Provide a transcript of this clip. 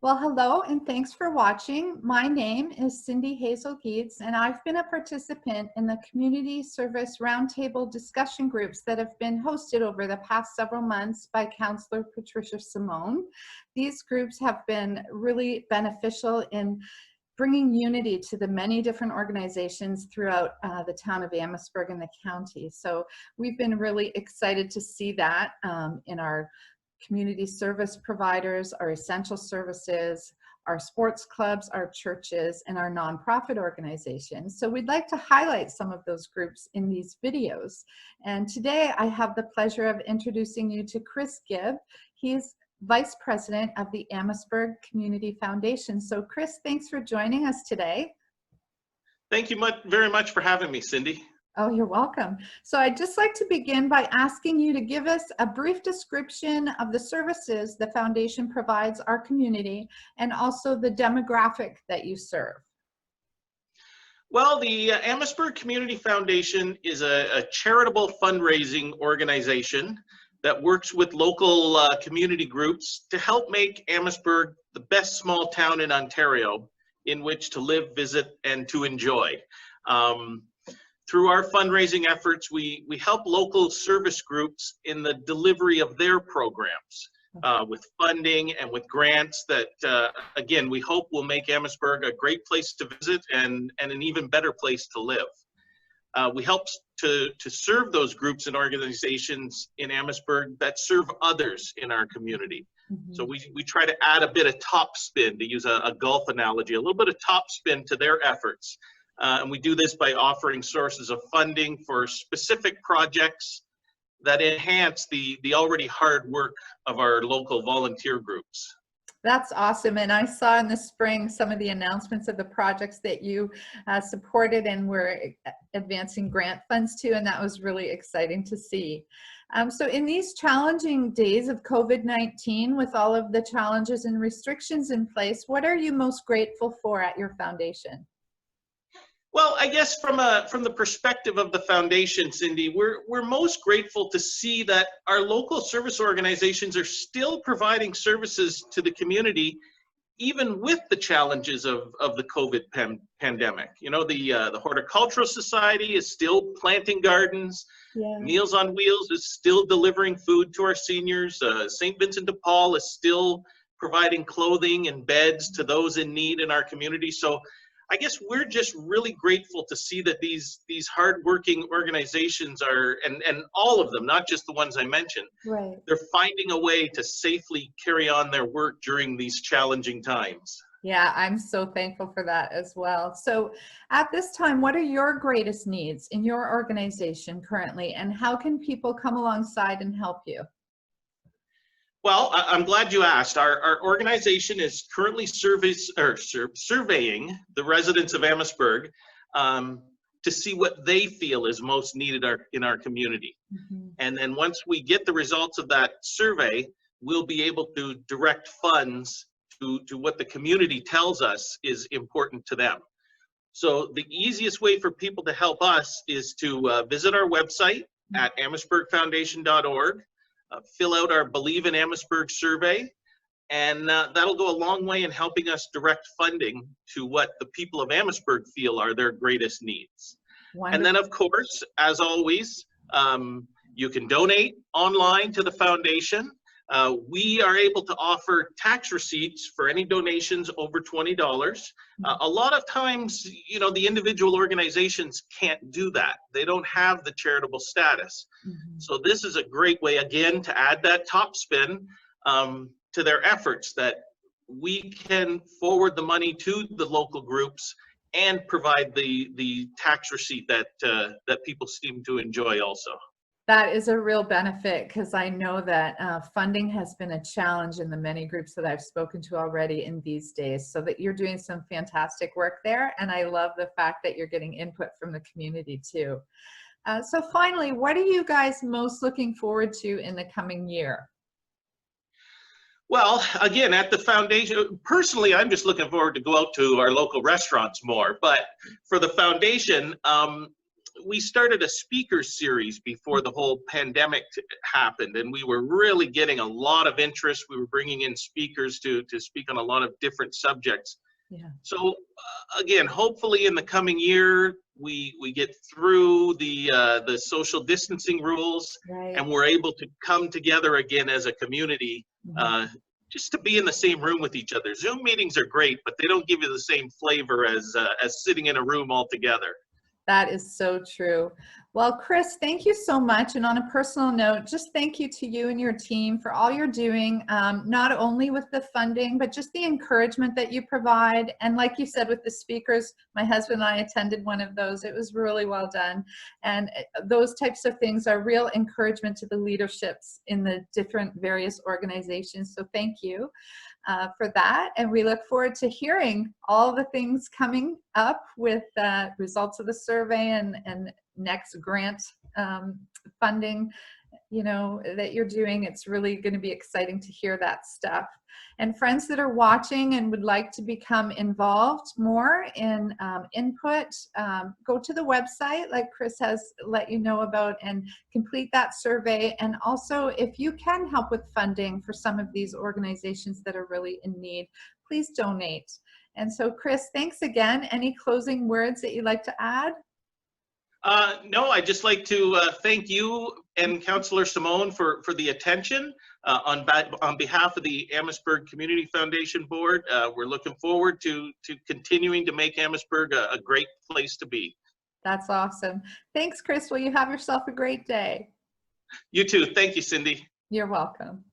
Well, hello, and thanks for watching. My name is Cindy Hazel Geeds, and I've been a participant in the community service roundtable discussion groups that have been hosted over the past several months by Councillor Patricia Simone. These groups have been really beneficial in bringing unity to the many different organizations throughout the town of Amherstburg and the county. So we've been really excited to see that in our community service providers, our essential services, our sports clubs, our churches, and our nonprofit organizations. So we'd like to highlight some of those groups in these videos. And today I have the pleasure of introducing you to Chris Gibb. He's Vice President of the Amherstburg Community Foundation. So Chris, thanks for joining us today. Thank you very much for having me, Cindy. Oh, you're welcome. So I'd just like to begin by asking you to give us a brief description of the services the foundation provides our community and also the demographic that you serve. Well, the Amherstburg Community Foundation is a charitable fundraising organization that works with local community groups to help make Amherstburg the best small town in Ontario in which to live, visit, and to enjoy. Through our fundraising efforts, we help local service groups in the delivery of their programs with funding and with grants that, again, we hope will make Amherstburg a great place to visit and an even better place to live. We help to serve those groups and organizations in Amherstburg that serve others in our community. So we try to add a bit of top spin, to use a golf analogy, a little bit of top spin to their efforts. And we do this by offering sources of funding for specific projects that enhance the already hard work of our local volunteer groups. That's awesome. And I saw in the spring some of the announcements of the projects that you supported and were advancing grant funds to, and that was really exciting to see. So in these challenging days of COVID-19, with all of the challenges and restrictions in place, what are you most grateful for at your foundation? Well, I guess from the perspective of the foundation, Cindy, we're most grateful to see that our local service organizations are still providing services to the community, even with the challenges of the COVID pandemic. You know, the Horticultural Society is still planting gardens. Yeah. Meals on Wheels is still delivering food to our seniors. St. Vincent de Paul is still providing clothing and beds to those in need in our community. So I guess we're just really grateful to see that these hardworking organizations are, and all of them, not just the ones I mentioned, right, they're finding a way to safely carry on their work during these challenging times. Yeah, I'm so thankful for that as well. So at this time, what are your greatest needs in your organization currently, and how can people come alongside and help you? Well, I'm glad you asked. Our organization is currently surveying the residents of Amherstburg to see what they feel is most needed in our community. And then once we get the results of that survey, we'll be able to direct funds to what the community tells us is important to them. So the easiest way for people to help us is to visit our website at amherstburgfoundation.org. Fill out our Believe in Amherstburg survey, and that'll go a long way in helping us direct funding to what the people of Amherstburg feel are their greatest needs. Wonderful. And then, of course, as always, you can donate online to the foundation. We are able to offer tax receipts for any donations over $20. A lot of times, you know, the individual organizations can't do that. They don't have the charitable status. So this is a great way, again, to add that top spin to their efforts, that we can forward the money to the local groups and provide the tax receipt that people seem to enjoy also. That is a real benefit, because I know that funding has been a challenge in the many groups that I've spoken to already in these days, so that you're doing some fantastic work there, and I love the fact that you're getting input from the community too. So finally, what are you guys most looking forward to in the coming year? Well, again, at the foundation, personally, I'm just looking forward to go out to our local restaurants more, but for the foundation, we started a speaker series before the whole pandemic happened, and we were really getting a lot of interest. We were bringing in speakers to speak on a lot of different subjects. Yeah. So again, hopefully in the coming year, we get through the social distancing rules, Right. and we're able to come together again as a community, just to be in the same room with each other. Zoom meetings are great, but they don't give you the same flavor as sitting in a room all together. That is so true. Well, Chris, thank you so much. And on a personal note, just thank you to you and your team for all you're doing, not only with the funding, but just the encouragement that you provide. And like you said, with the speakers, my husband and I attended one of those. It was really well done. And those types of things are real encouragement to the leaderships in the different various organizations. So thank you. For that, and we look forward to hearing all the things coming up with results of the survey and next grant funding, that you're doing. It's really going to be exciting to hear that stuff. And friends that are watching and would like to become involved more in input, go to the website like Chris has let you know about and complete that survey. And also, if you can help with funding for some of these organizations that are really in need, please donate. And so, Chris, thanks again. Any closing words that you'd like to add? No, I'd just like to thank you and Councillor Simone for the attention. On behalf of the Amherstburg Community Foundation Board, we're looking forward to continuing to make Amherstburg a great place to be. That's awesome. Thanks, Chris. Well, you have yourself a great day. You too. Thank you, Cindy. You're welcome.